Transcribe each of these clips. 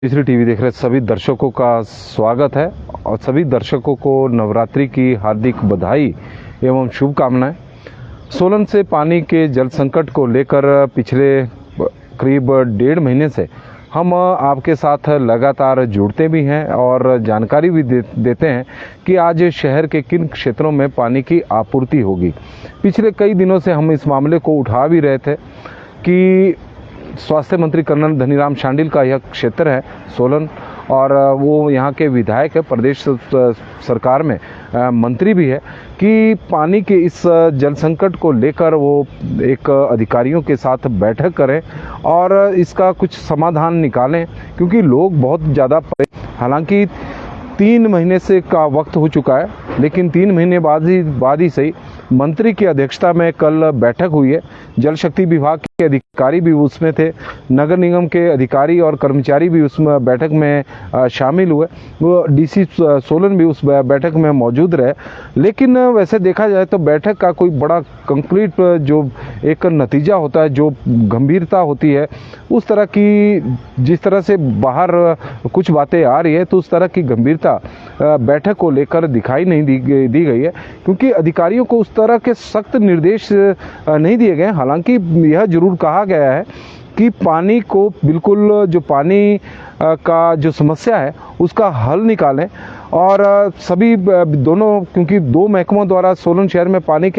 तीसरी टीवी देख रहे सभी दर्शकों का स्वागत है और सभी दर्शकों को नवरात्रि की हार्दिक बधाई एवं शुभकामनाएं। सोलन से पानी के जल संकट को लेकर पिछले करीब 1.5 महीने से हम आपके साथ लगातार जुड़ते भी हैं और जानकारी भी देते हैं कि आज शहर के किन क्षेत्रों में पानी की आपूर्ति होगी। पिछले कई दिनों से हम इस मामले को उठा भी रहे थे कि स्वास्थ्य मंत्री कर्नल धनीराम शांडिल का यह क्षेत्र है सोलन, और वो यहाँ के विधायक है, प्रदेश सरकार में मंत्री भी है, कि पानी के इस जल संकट को लेकर वो एक अधिकारियों के साथ बैठक करें और इसका कुछ समाधान निकालें, क्योंकि लोग बहुत ज़्यादा हालांकि 3 महीने से का वक्त हो चुका है, लेकिन 3 महीने बाद ही सही मंत्री की अध्यक्षता में कल बैठक हुई है। जल शक्ति विभाग के अधिकारी भी उसमें थे, नगर निगम के अधिकारी और कर्मचारी भी उस बैठक में शामिल हुए, वो डीसी सोलन भी उस बैठक में मौजूद रहे। लेकिन वैसे देखा जाए तो बैठक का कोई बड़ा कंक्रीट जो एक नतीजा होता है, जो गंभीरता होती है, उस तरह की जिस तरह से बाहर कुछ बातें आ रही है, तो उस तरह की गंभीरता बैठक को लेकर दिखाई नहीं दी गई है, क्योंकि अधिकारियों को उस तरह के सख्त निर्देश नहीं दिए गए। हालांकि यह जरूर कहा गया है कि पानी को बिल्कुल जो पानी का जो समस्या है उसका हल निकालें, और सभी दोनों, क्योंकि 2 महकमों द्वारा सोलन शहर में पानी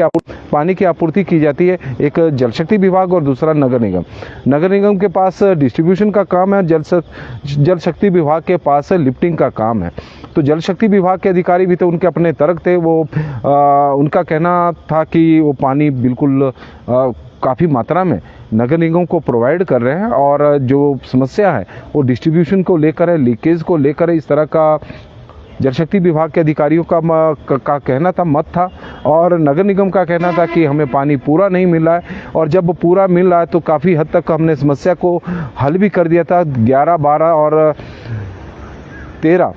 की आपूर्ति की जाती है, एक जल शक्ति विभाग और दूसरा नगर निगम। नगर निगम के पास डिस्ट्रीब्यूशन का काम है, जल शक्ति विभाग के पास लिफ्टिंग का काम है। तो जल शक्ति विभाग के अधिकारी भी तो उनके अपने तर्क थे, वो उनका कहना था कि वो पानी बिल्कुल काफ़ी मात्रा में नगर निगम को प्रोवाइड कर रहे हैं, और जो समस्या है वो डिस्ट्रीब्यूशन को लेकर है, लीकेज को लेकर है। इस तरह का जल शक्ति विभाग के अधिकारियों का कहना था, मत था, और नगर निगम का कहना था कि हमें पानी पूरा नहीं मिल रहा है, और जब पूरा मिल रहा है तो काफ़ी हद तक हमने समस्या को हल भी कर दिया था। 11, 12 और 13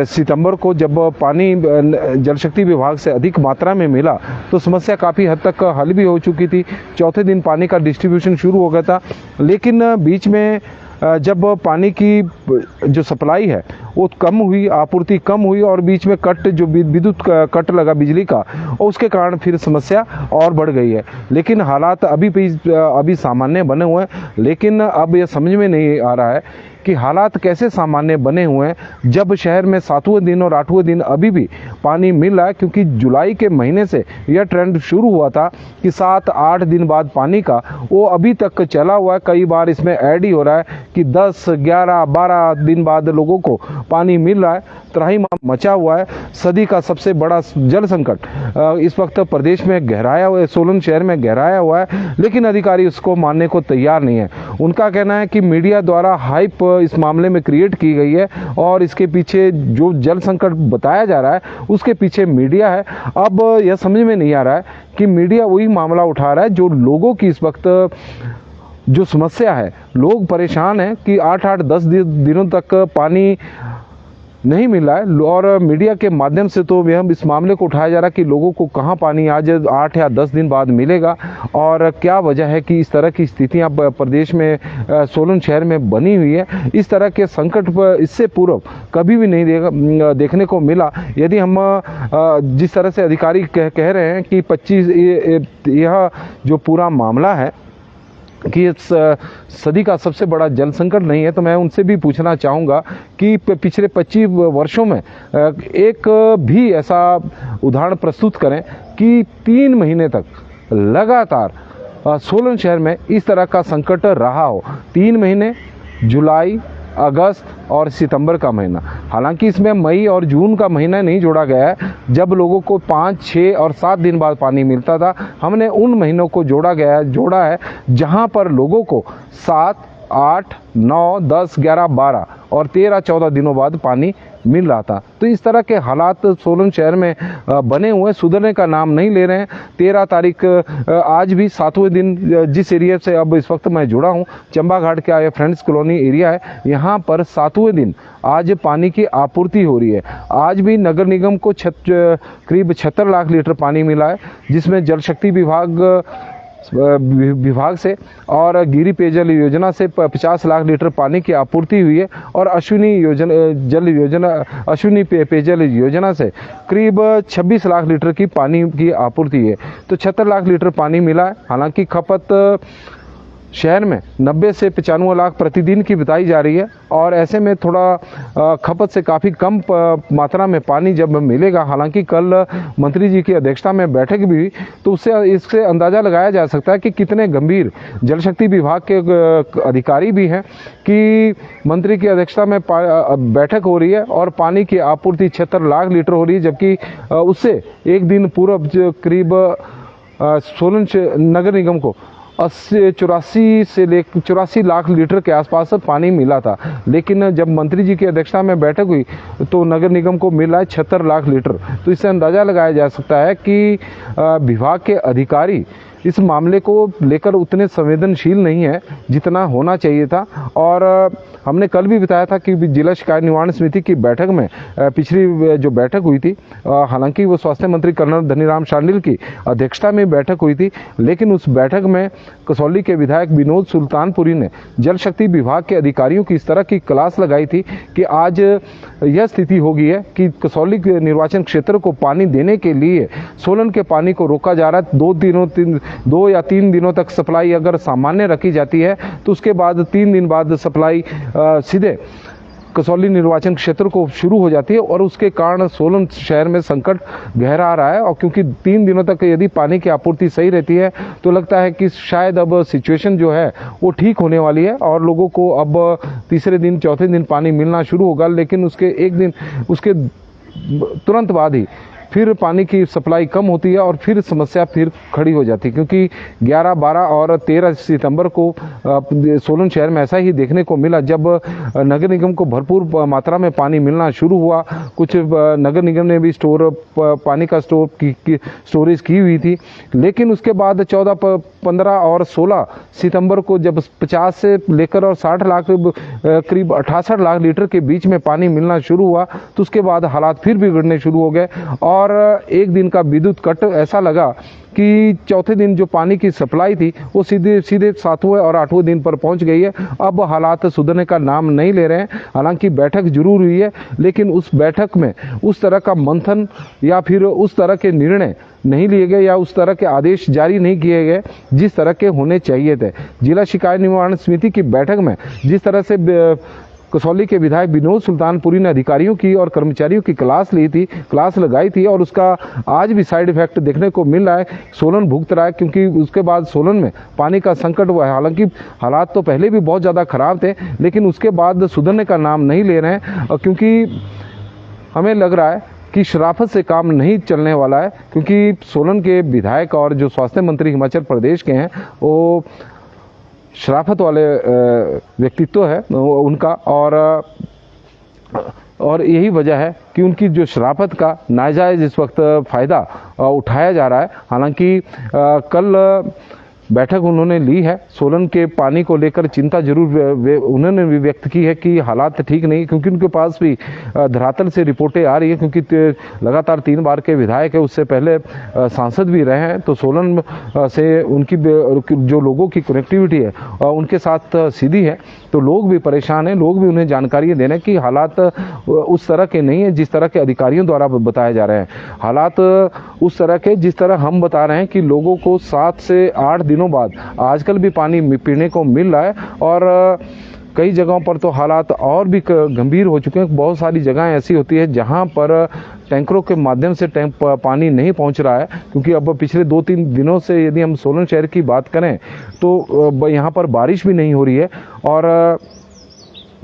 सितंबर को जब पानी जल शक्ति विभाग से अधिक मात्रा में मिला तो समस्या काफ़ी हद तक हल भी हो चुकी थी। चौथे दिन पानी का डिस्ट्रीब्यूशन शुरू हो गया था, लेकिन बीच में जब पानी की जो सप्लाई है वो कम हुई, आपूर्ति कम हुई, और बीच में कट जो विद्युत कट लगा बिजली का, और उसके कारण फिर समस्या और बढ़ गई है। लेकिन हालात अभी सामान्य बने हुए हैं, लेकिन अब यह समझ में नहीं आ रहा है कि हालात कैसे सामान्य बने हुए हैं जब शहर में 7वें दिन और 8वें दिन अभी भी पानी मिल रहा है। क्योंकि जुलाई के महीने से यह ट्रेंड शुरू हुआ था कि 7-8 दिन बाद पानी का, वो अभी तक चला हुआ है। कई बार इसमें ऐड ही हो रहा है कि 10, 11, 12 दिन बाद लोगों को पानी मिल रहा है। त्राही मचा हुआ है। सदी का सबसे बड़ा जल संकट इस वक्त प्रदेश में गहराया हुआ है, सोलन शहर में गहराया हुआ है, लेकिन अधिकारी उसको मानने को तैयार नहीं है। उनका कहना है कि मीडिया द्वारा हाइप इस मामले में क्रिएट की गई है, और इसके पीछे जो जल संकट बताया जा रहा है उसके पीछे मीडिया है। अब यह समझ में नहीं आ रहा है कि मीडिया वही मामला उठा रहा है जो लोगों की इस वक्त जो समस्या है। लोग परेशान हैं कि 8-8, 10 दिनों तक पानी नहीं मिल रहा है, और मीडिया के माध्यम से तो हम इस मामले को उठाया जा रहा है कि लोगों को कहाँ पानी आज 8 या 10 दिन बाद मिलेगा, और क्या वजह है कि इस तरह की स्थितियां प्रदेश में सोलन शहर में बनी हुई है। इस तरह के संकट पर इससे पूर्व कभी भी नहीं देखने को मिला। यदि हम जिस तरह से अधिकारी कह रहे हैं कि 25 यह जो पूरा मामला है कि इस सदी का सबसे बड़ा जल संकट नहीं है, तो मैं उनसे भी पूछना चाहूँगा कि पिछले 25 वर्षों में एक भी ऐसा उदाहरण प्रस्तुत करें कि 3 महीने तक लगातार सोलन शहर में इस तरह का संकट रहा हो। 3 महीने, जुलाई, अगस्त और सितंबर का महीना, हालांकि इसमें मई और जून का महीना नहीं जोड़ा गया है जब लोगों को 5, 6 और 7 दिन बाद पानी मिलता था। हमने उन महीनों को जोड़ा है जहां पर लोगों को 7, 8, 9, 10, 11, 12 और 13, 14 दिनों बाद पानी मिल रहा था। तो इस तरह के हालात सोलन शहर में बने हुए, सुधरने का नाम नहीं ले रहे हैं। 13 तारीख आज भी 7वें दिन जिस एरिया से अब इस वक्त मैं जुड़ा हूँ, चंबा घाट का ये फ्रेंड्स कॉलोनी एरिया है, यहाँ पर 7वें दिन आज पानी की आपूर्ति हो रही है। आज भी नगर निगम को करीब 76 लाख लीटर पानी मिला है, जिसमें जल शक्ति विभाग विभाग से और गिरि पेयजल योजना से 50 लाख लीटर पानी की आपूर्ति हुई है और अश्विनी पेयजल योजना से करीब 26 लाख लीटर की पानी की आपूर्ति है। तो 76 लाख लीटर पानी मिला है। हालांकि खपत शहर में 90 से 95 लाख प्रतिदिन की बताई जा रही है और ऐसे में थोड़ा खपत से काफ़ी कम मात्रा में पानी जब मिलेगा। हालांकि कल मंत्री जी की अध्यक्षता में बैठक भी हुई तो उससे इससे अंदाज़ा लगाया जा सकता है कि कितने गंभीर जल शक्ति विभाग के अधिकारी भी हैं कि मंत्री की अध्यक्षता में बैठक हो रही है और पानी की आपूर्ति 76 लाख लीटर हो रही है, जबकि उससे एक दिन पूर्व करीब सोलन नगर निगम को 84 लाख लीटर के आसपास पानी मिला था। लेकिन जब मंत्री जी की अध्यक्षता में बैठक हुई तो नगर निगम को मिला है 76 लाख लीटर। तो इससे अंदाज़ा लगाया जा सकता है कि विभाग के अधिकारी इस मामले को लेकर उतने संवेदनशील नहीं है जितना होना चाहिए था। और हमने कल भी बताया था कि जिला शिकायत निवारण समिति की बैठक में पिछली जो बैठक हुई थी, हालांकि वो स्वास्थ्य मंत्री कर्नल धनीराम शांडिल की अध्यक्षता में बैठक हुई थी, लेकिन उस बैठक में कसौली के विधायक विनोद सुल्तानपुरी ने जल शक्ति विभाग के अधिकारियों की इस तरह की क्लास लगाई थी कि आज यह स्थिति हो गई है कि कसौली के निर्वाचन क्षेत्र को पानी देने के लिए सोलन के पानी को रोका जा रहा है। 2 या 3 दिनों तक सप्लाई अगर सामान्य रखी जाती है तो उसके बाद 3 दिन बाद सप्लाई सीधे कसौली निर्वाचन क्षेत्र को शुरू हो जाती है और उसके कारण सोलन शहर में संकट गहरा रहा है। और क्योंकि 3 दिनों तक यदि पानी की आपूर्ति सही रहती है तो लगता है कि शायद अब सिचुएशन जो है वो ठीक होने वाली है और लोगों को अब तीसरे दिन चौथे दिन पानी मिलना शुरू होगा। लेकिन उसके तुरंत बाद ही फिर पानी की सप्लाई कम होती है और फिर समस्या फिर खड़ी हो जाती है, क्योंकि 11, 12 और 13 सितंबर को सोलन शहर में ऐसा ही देखने को मिला जब नगर निगम को भरपूर मात्रा में पानी मिलना शुरू हुआ। कुछ नगर निगम ने भी पानी का स्टोरेज की हुई थी, लेकिन उसके बाद 14, 15 और 16 सितंबर को जब 50 से लेकर और 60 लाख करीब 68 लाख लीटर के बीच में पानी मिलना शुरू हुआ तो उसके बाद हालात फिर बिगड़ने शुरू हो गए और एक दिन का विद्युत कट ऐसा लगा कि चौथे दिन जो पानी की सप्लाई थी वो सीधे 7वें और 8वें दिन पर पहुंच गई है। अब हालात सुधरने का नाम नहीं ले रहे हैं। हालांकि बैठक जरूर हुई है, लेकिन उस बैठक में उस तरह का मंथन या फिर उस तरह के निर्णय नहीं लिए गए या उस तरह के आदेश जारी नहीं किए गए जिस तरह के होने चाहिए थे। जिला शिकायत निवारण समिति की बैठक में जिस तरह से कसौली के विधायक विनोद सुल्तानपुरी ने अधिकारियों की और कर्मचारियों की क्लास लगाई थी और उसका आज भी साइड इफेक्ट देखने को मिल रहा है। सोलन भुगत रहा है, क्योंकि उसके बाद सोलन में पानी का संकट हुआ है। हालांकि हालात तो पहले भी बहुत ज़्यादा खराब थे, लेकिन उसके बाद सुधरने का नाम नहीं ले रहे हैं, क्योंकि हमें लग रहा है कि शराफत से काम नहीं चलने वाला है। क्योंकि सोलन के विधायक और जो स्वास्थ्य मंत्री हिमाचल प्रदेश के हैं वो शराफत वाले व्यक्तित्व है उनका, और यही वजह है कि उनकी जो शराफत का नाजायज़ इस वक्त फ़ायदा उठाया जा रहा है। हालांकि कल बैठक उन्होंने ली है, सोलन के पानी को लेकर चिंता जरूर उन्होंने भी व्यक्त की है कि हालात ठीक नहीं, क्योंकि उनके पास भी धरातल से रिपोर्टें आ रही है, क्योंकि लगातार 3 बार के विधायक है, उससे पहले सांसद भी रहे हैं। तो सोलन से उनकी जो लोगों की कनेक्टिविटी है उनके साथ सीधी है, तो लोग भी परेशान हैं। लोग भी उन्हें जानकारी दे रहे हैं कि हालात उस तरह के नहीं है जिस तरह के अधिकारियों द्वारा बताए जा रहे हैं। हालात उस तरह के जिस तरह हम बता रहे हैं कि लोगों को 7 से 8 दिनों बाद आजकल भी पानी पीने को मिल रहा है और कई जगहों पर तो हालात और भी गंभीर हो चुके हैं। बहुत सारी जगहें ऐसी होती है जहां पर टैंकरों के माध्यम से पानी नहीं पहुंच रहा है, क्योंकि अब पिछले 2-3 दिनों से यदि हम सोलन शहर की बात करें तो यहां पर बारिश भी नहीं हो रही है और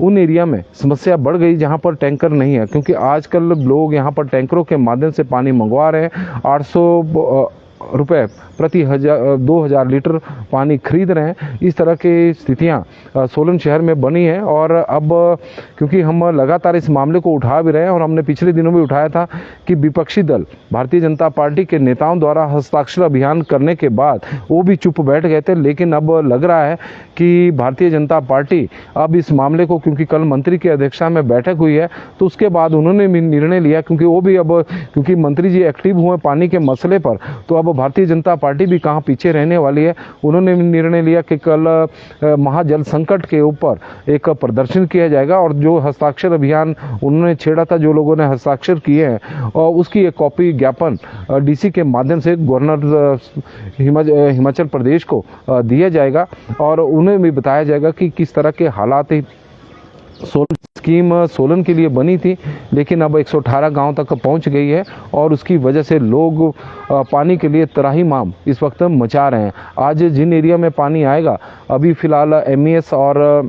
उन एरिया में समस्या बढ़ गई जहां पर टैंकर नहीं है, क्योंकि आजकल लोग यहां पर टैंकरों के माध्यम से पानी मंगवा रहे हैं। 800 रुपये प्रति 2000 लीटर पानी खरीद रहे हैं। इस तरह की स्थितियां सोलन शहर में बनी है और अब क्योंकि हम लगातार इस मामले को उठा भी रहे हैं और हमने पिछले दिनों में उठाया था कि विपक्षी दल भारतीय जनता पार्टी के नेताओं द्वारा हस्ताक्षर अभियान करने के बाद वो भी चुप बैठ गए थे, लेकिन अब लग रहा है कि भारतीय जनता पार्टी अब इस मामले को, क्योंकि कल मंत्री की अध्यक्षता में बैठक हुई है तो उसके बाद उन्होंने भी निर्णय लिया, क्योंकि वो भी अब क्योंकि मंत्री जी एक्टिव हुए पानी के मसले पर, तो अब अब भारतीय जनता पार्टी भी कहाँ पीछे रहने वाली है। उन्होंने निर्णय लिया कि कल महाजल संकट के ऊपर एक प्रदर्शन किया जाएगा और जो हस्ताक्षर अभियान उन्होंने छेड़ा था, जो लोगों ने हस्ताक्षर किए हैं, और उसकी एक कॉपी ज्ञापन डीसी के माध्यम से गवर्नर हिमाचल प्रदेश को दिया जाएगा और उन्हें भी बताया जाएगा कि किस तरह के हालात सोलन स्कीम सोलन के लिए बनी थी, लेकिन अब 118 गांव तक पहुंच गई है और उसकी वजह से लोग पानी के लिए त्राहिमाम इस वक्त मचा रहे हैं। आज जिन एरिया में पानी आएगा, अभी फ़िलहाल MES और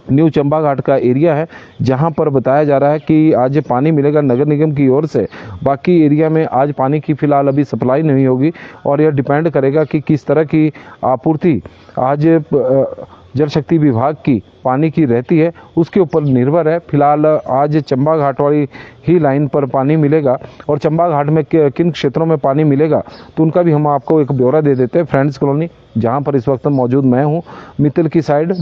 न्यू चंबा घाट का एरिया है, जहां पर बताया जा रहा है कि आज पानी मिलेगा नगर निगम की ओर से। बाकी एरिया में आज पानी की फ़िलहाल अभी सप्लाई नहीं होगी और यह डिपेंड करेगा कि किस तरह की आपूर्ति आज जल शक्ति विभाग की पानी की रहती है, उसके ऊपर निर्भर है। फिलहाल आज चंबा घाट वाली ही लाइन पर पानी मिलेगा और चंबा घाट में किन क्षेत्रों में पानी मिलेगा तो उनका भी हम आपको एक ब्यौरा दे देते हैं। फ्रेंड्स कॉलोनी, जहां पर इस वक्त मौजूद मैं हूं, मित्तल की side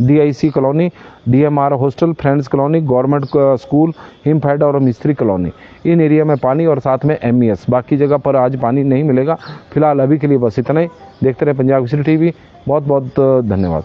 DIC colony, DMR hostel, friends colony, government school, Himfed और मिस्त्री कॉलोनी, इन एरिया में पानी और साथ में MES। बाकी जगह पर आज पानी नहीं मिलेगा। फिलहाल अभी के लिए बस इतना ही। देखते रहे पंजाब केसरी TV। बहुत बहुत धन्यवाद।